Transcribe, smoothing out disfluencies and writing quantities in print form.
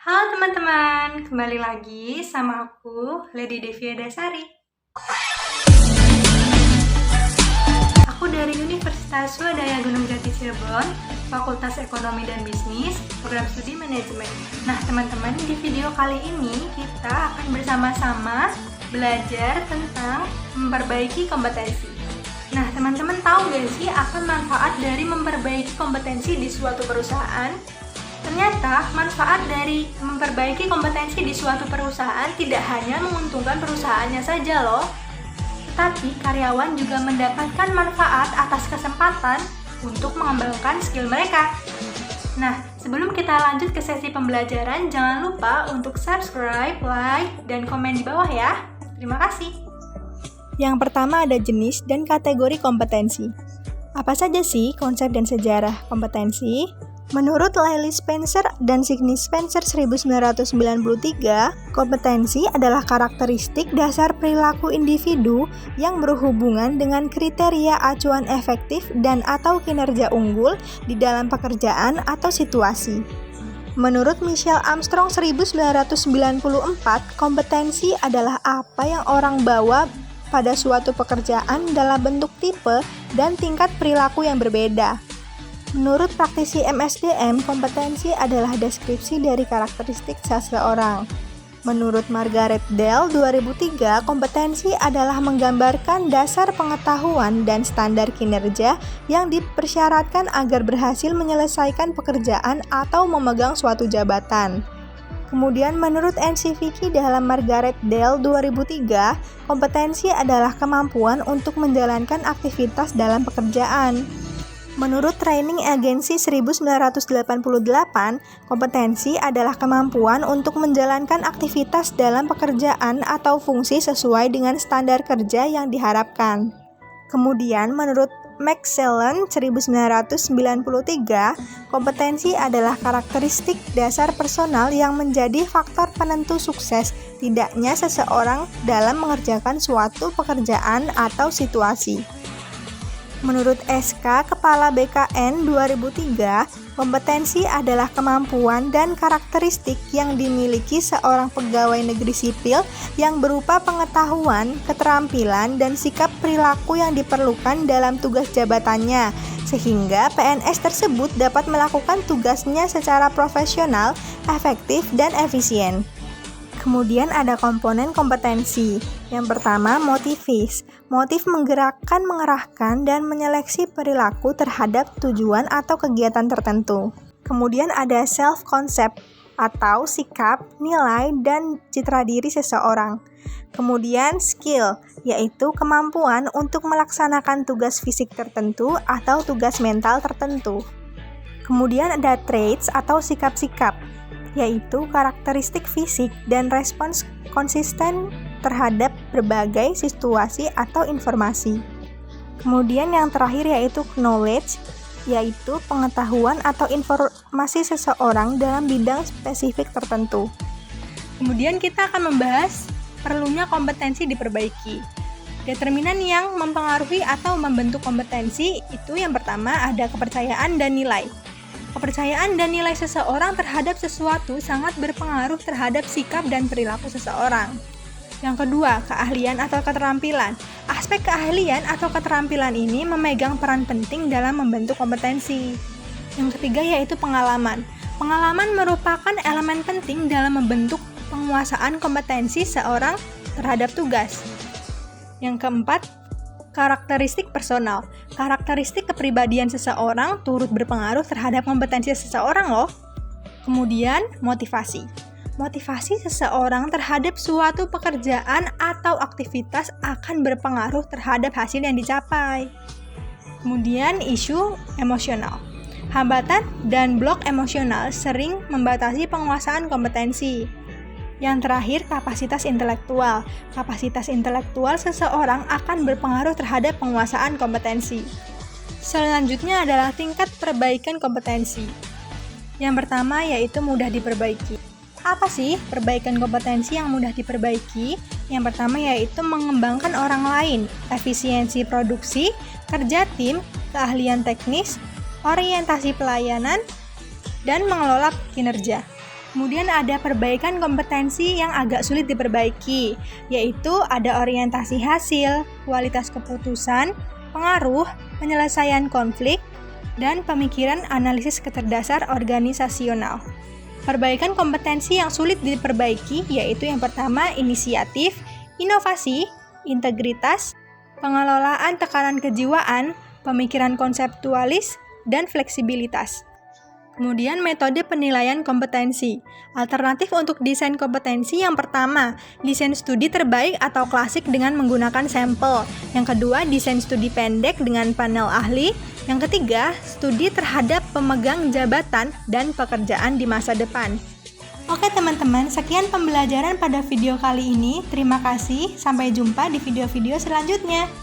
Halo teman-teman, kembali lagi sama aku, Lady Devia Dasari. Aku dari Universitas Swadaya Gunung Jati Cirebon, Fakultas Ekonomi dan Bisnis, Program Studi Manajemen. Nah teman-teman, di video kali ini kita akan bersama-sama belajar tentang memperbaiki kompetensi. Nah teman-teman tahu gak sih apa manfaat dari memperbaiki kompetensi di suatu perusahaan? Ternyata, manfaat dari memperbaiki kompetensi di suatu perusahaan tidak hanya menguntungkan perusahaannya saja loh, tetapi karyawan juga mendapatkan manfaat atas kesempatan untuk mengembangkan skill mereka. Nah, sebelum kita lanjut ke sesi pembelajaran, jangan lupa untuk subscribe, like, dan komen di bawah ya. Terima kasih. Yang pertama ada jenis dan kategori kompetensi. Apa saja sih konsep dan sejarah kompetensi? Menurut Lily Spencer dan Sidney Spencer 1993, kompetensi adalah karakteristik dasar perilaku individu yang berhubungan dengan kriteria acuan efektif dan atau kinerja unggul di dalam pekerjaan atau situasi. Menurut Michelle Armstrong 1994, kompetensi adalah apa yang orang bawa pada suatu pekerjaan dalam bentuk tipe dan tingkat perilaku yang berbeda. Menurut praktisi MSDM, kompetensi adalah deskripsi dari karakteristik seseorang. Menurut Margaret Dale 2003, kompetensi adalah menggambarkan dasar pengetahuan dan standar kinerja yang dipersyaratkan agar berhasil menyelesaikan pekerjaan atau memegang suatu jabatan. Kemudian menurut Nancy Vicky dalam Margaret Dale 2003, kompetensi adalah kemampuan untuk menjalankan aktivitas dalam pekerjaan. Menurut Training Agency 1988, kompetensi adalah kemampuan untuk menjalankan aktivitas dalam pekerjaan atau fungsi sesuai dengan standar kerja yang diharapkan. Kemudian menurut McClellan 1993, kompetensi adalah karakteristik dasar personal yang menjadi faktor penentu sukses tidaknya seseorang dalam mengerjakan suatu pekerjaan atau situasi. Menurut SK Kepala BKN 2003, kompetensi adalah kemampuan dan karakteristik yang dimiliki seorang pegawai negeri sipil yang berupa pengetahuan, keterampilan, dan sikap perilaku yang diperlukan dalam tugas jabatannya, sehingga PNS tersebut dapat melakukan tugasnya secara profesional, efektif, dan efisien. Kemudian ada komponen kompetensi. Yang pertama, motivis. Motif menggerakkan, mengerahkan, dan menyeleksi perilaku terhadap tujuan atau kegiatan tertentu. Kemudian ada self-concept atau sikap, nilai, dan citra diri seseorang. Kemudian skill, yaitu kemampuan untuk melaksanakan tugas fisik tertentu atau tugas mental tertentu. Kemudian ada traits atau sikap-sikap, yaitu karakteristik fisik dan respons konsisten terhadap berbagai situasi atau informasi. Kemudian yang terakhir yaitu knowledge, yaitu pengetahuan atau informasi seseorang dalam bidang spesifik tertentu. Kemudian kita akan membahas perlunya kompetensi diperbaiki. Determinan yang mempengaruhi atau membentuk kompetensi itu yang pertama ada kepercayaan dan nilai. Kepercayaan dan nilai seseorang terhadap sesuatu sangat berpengaruh terhadap sikap dan perilaku seseorang. Yang kedua, keahlian atau keterampilan. Aspek keahlian atau keterampilan ini memegang peran penting dalam membentuk kompetensi. Yang ketiga yaitu pengalaman. Pengalaman merupakan elemen penting dalam membentuk penguasaan kompetensi seorang terhadap tugas. Yang keempat, karakteristik personal. Karakteristik kepribadian seseorang turut berpengaruh terhadap kompetensi seseorang loh. Kemudian, motivasi. Motivasi seseorang terhadap suatu pekerjaan atau aktivitas akan berpengaruh terhadap hasil yang dicapai. Kemudian, isu emosional. Hambatan dan blok emosional sering membatasi penguasaan kompetensi. Yang terakhir, kapasitas intelektual. Kapasitas intelektual seseorang akan berpengaruh terhadap penguasaan kompetensi. Selanjutnya adalah tingkat perbaikan kompetensi. Yang pertama yaitu mudah diperbaiki. Apa sih perbaikan kompetensi yang mudah diperbaiki? Yang pertama yaitu mengembangkan orang lain, efisiensi produksi, kerja tim, keahlian teknis, orientasi pelayanan, dan mengelola kinerja. Kemudian ada perbaikan kompetensi yang agak sulit diperbaiki, yaitu ada orientasi hasil, kualitas keputusan, pengaruh, penyelesaian konflik, dan pemikiran analisis keterdasar organisasional. Perbaikan kompetensi yang sulit diperbaiki yaitu yang pertama inisiatif, inovasi, integritas, pengelolaan tekanan kejiwaan, pemikiran konseptualis, dan fleksibilitas. Kemudian metode penilaian kompetensi. Alternatif untuk desain kompetensi yang pertama, desain studi terbaik atau klasik dengan menggunakan sampel. Yang kedua, desain studi pendek dengan panel ahli. Yang ketiga, studi terhadap pemegang jabatan dan pekerjaan di masa depan. Oke teman-teman, sekian pembelajaran pada video kali ini. Terima kasih, sampai jumpa di video-video selanjutnya.